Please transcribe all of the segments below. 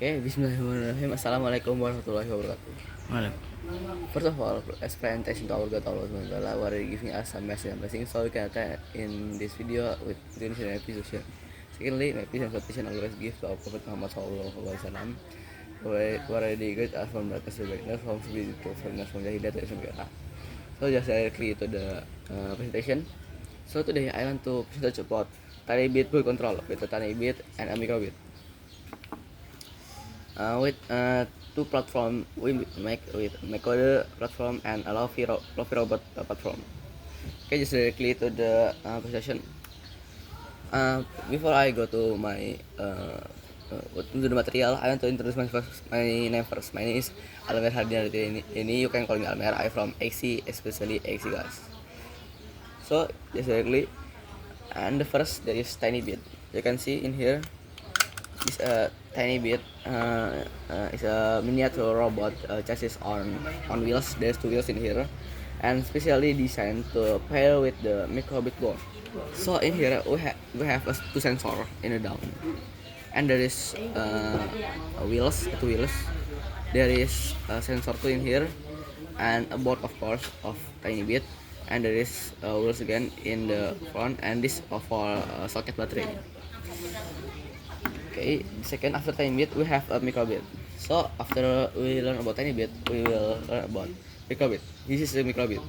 Okay, Bismillahirrahmanirrahim. Assalamualaikum warahmatullahi wabarakatuh. Waalaikumsalam. First of all, as presentation to our God Allah SWT, who are giving us some message and blessing, so we can attend in this video with Indonesia and episode. Secondly, my peace and protection always give to our Prophet Muhammad Sallallahu Alaihi Wasallam, who already guide us from darkness to brightness, from stupidity to firmness, from jahiliyah to Islam. So just directly to the presentation. So today I want to present about tiny bit full control with a tiny bit and a micro bit. With two platform we make with Macode platform and a Lofi robot platform. Okay, just directly to the presentation. Before I go to my to the material, I want to introduce my name first. My name is Almer Hardian. Ini you can call me Almer. I from AC, especially AC guys. So just directly, and the first there is tiny bit. You can see in here is a tiny bit is a miniature robot chassis on wheels. There's two wheels in here and specially designed to pair with the microbit board. So in here we have two sensor in the down, and there is two wheels. There is a sensor two in here and a board of course of tiny bit, and there is wheels again in the front, and this for socket battery. Okay, second after tiny bit we have a microbit. So after we learn about tiny bit, we will learn about microbit. This is the microbit.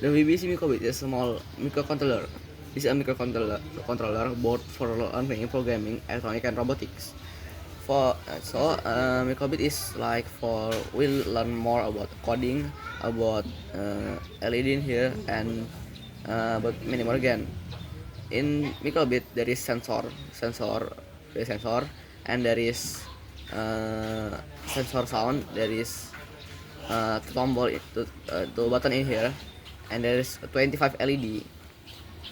The VBC microbit is a small microcontroller. This is a microcontroller board for learning, programming, electronic, and robotics. Microbit is like for we'll learn more about coding, about LED in here, and about many more again. In microbit there is sensor, and there is sensor sound. There is tombol to button in here, and there is 25 LED,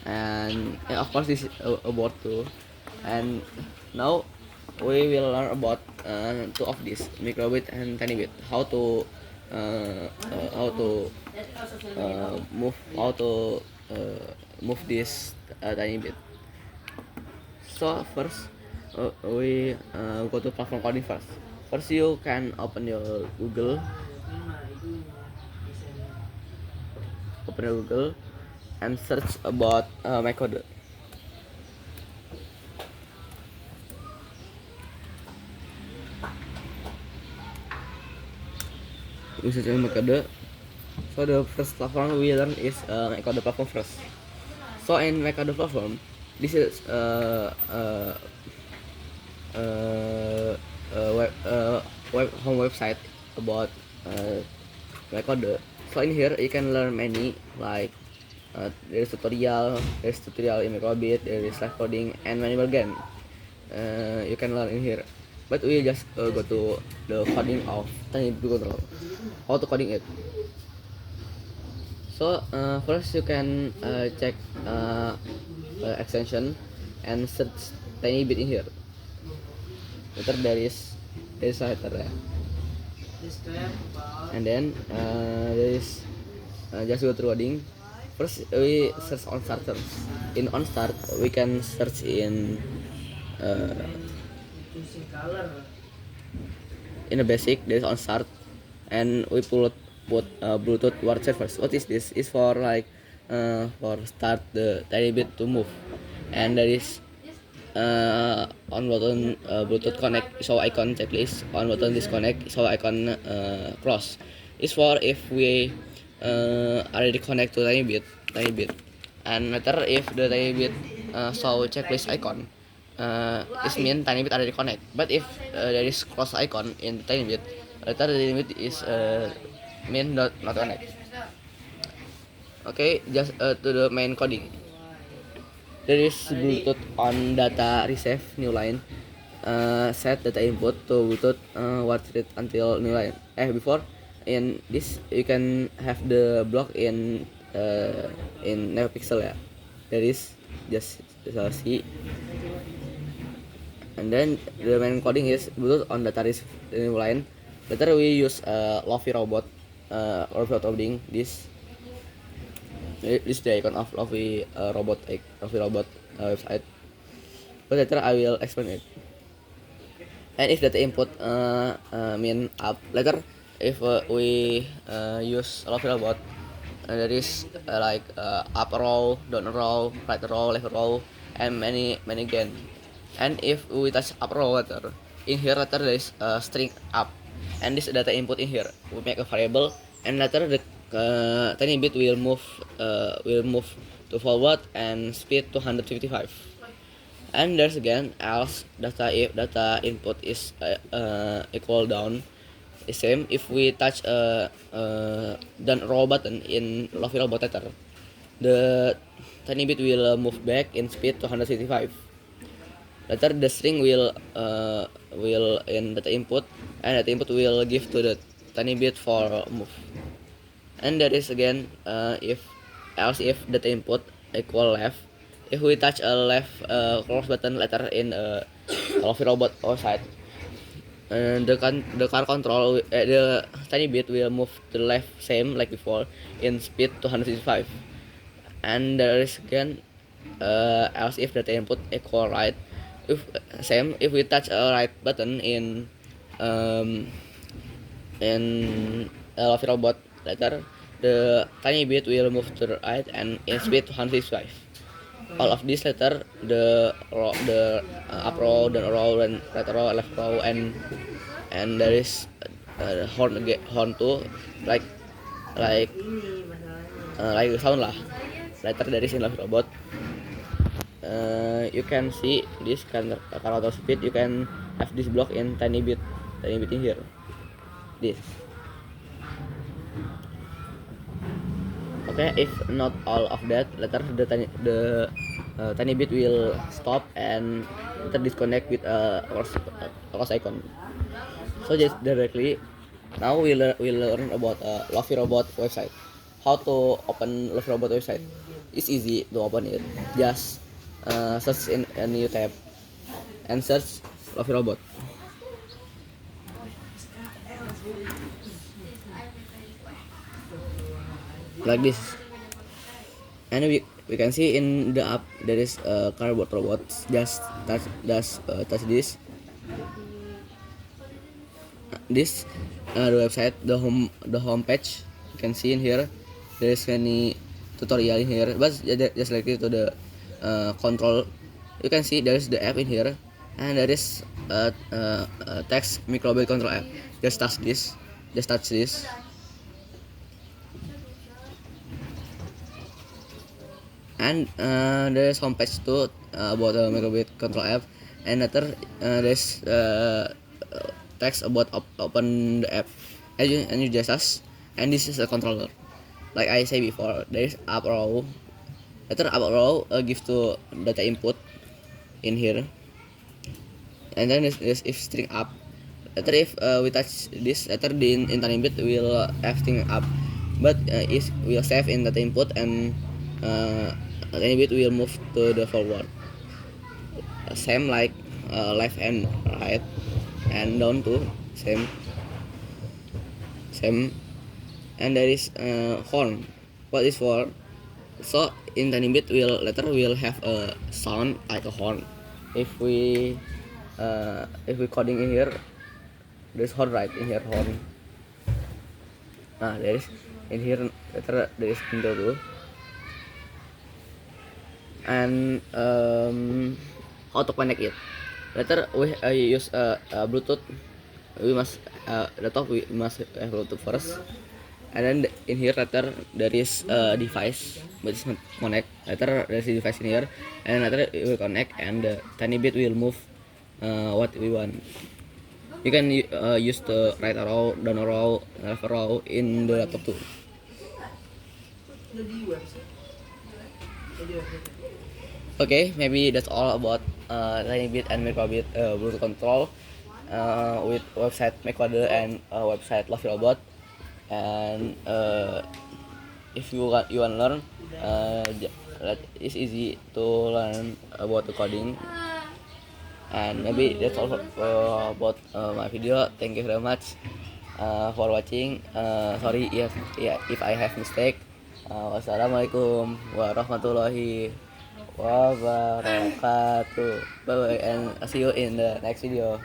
and of course this is a board too. And now we will learn about two of these, microbit and tiny bit, how to move this tiny bit. So first we go to platform coding first. First you can open your Google and search about my code. We search my code. So the first platform we learn is my code platform first. So in my code platform, this is home website about Recode. So in here you can learn many, like there's tutorial in Microbit, there is live coding, and many more again. You can learn in here. But we just go to the coding of Tiny Bit Control. How to coding it? So first you can check extension and search Tiny Bit in here. Later there is a header, and then there is just go to coding. First we search on starters. In on start we can search in a basic. There is on start, and we put Bluetooth word first. What is this? Is for like for start the tiny bit to move, and there is on button Bluetooth connect show icon checklist, on button disconnect show icon cross. Is for if we already connect to tiny bit, and later if the tiny bit show checklist icon, it mean tiny bit already connect. But if there is cross icon in tiny bit, later the tiny bit is mean not connect. Okay, just to the main coding. There is Bluetooth on data receive new line. Set data input to Bluetooth word rate until new line. Before in this you can have the block in megapixel ya. There is just see. And then the main coding is Bluetooth on data receive new line. Later we use Lofi robot coding this. This the icon of Lofi robot website, but later I will explain it. And if data input mean up later, if we use left robot, there is like up row, down row, right row, left row, and many again. And if we touch up row later, in here later there is string up, and this data input in here we make a variable, and later the tiny bit will move to forward and speed to 155. And there's again else data if data input is equal down is same if we touch down row button in Lofi robot tether, the tiny bit will move back in speed to 165. Later the string will in data input, and data input will give to the tiny bit for move. And there is again if else if data input equal left, if we touch a left cross button later in Lofi robot outside, the car control the tiny bit will move to the left same like before in speed to 165. And there is again else if data input equal right, if same if we touch a right button in Lofi robot later, the tiny bit will move to the right and in speed to 165. All of this later the up row, down row, and right row, left row, and there is horn too, like like like sound lah. Later there is in Love Robot. You can see this character speed. You can have this block in tiny bit in here. This. Okay, if not all of that, later the tiny bit will stop and later disconnect with cross icon. So just directly now we learn about Lofi Robot website. How to open Lofi Robot website? It's easy to open it. Just search in a new tab and search Lofi Robot. Like this, and we can see in the app there is a cardboard robot. Just touch this the website, the home page. You can see in here there is many tutorial in here, but just like it to the control. You can see there is the app in here, and there is text microbit control app. Just touch this. And there's homepage too about the microbit control app, and later there's text about open the app, and you just ask, and this is a controller. Like I say before, there is up row. Later up row give to data input in here, and then there's if string up. Later if we touch this, later the in tiny bit will have string up, but is will save in data input, and tiny bit will move to the forward. Same like left and right, and down to same. And there is horn. What is for? So in tiny bit later will have a sound like a horn. If we coding in here, there's horn right in here, horn. There is in here later there is window too. And how to connect it. Later we use Bluetooth. We must we must have Bluetooth first, and then in here later there is a device but it's not connect. Later there is a device in here, and later it will connect, and the tiny bit will move what we want. You can use the right arrow, down arrow, left arrow in the laptop too. Okay, maybe that's all about tiny bit and microbit Bluetooth control with website MacWader and website Lofi Robot. And if you want to learn, it's easy to learn about the coding. And maybe that's all about my video. Thank you very much for watching. Sorry if I have mistake. Wassalamualaikum warahmatullahi wabarakatuh. Bye bye, and see you in the next video.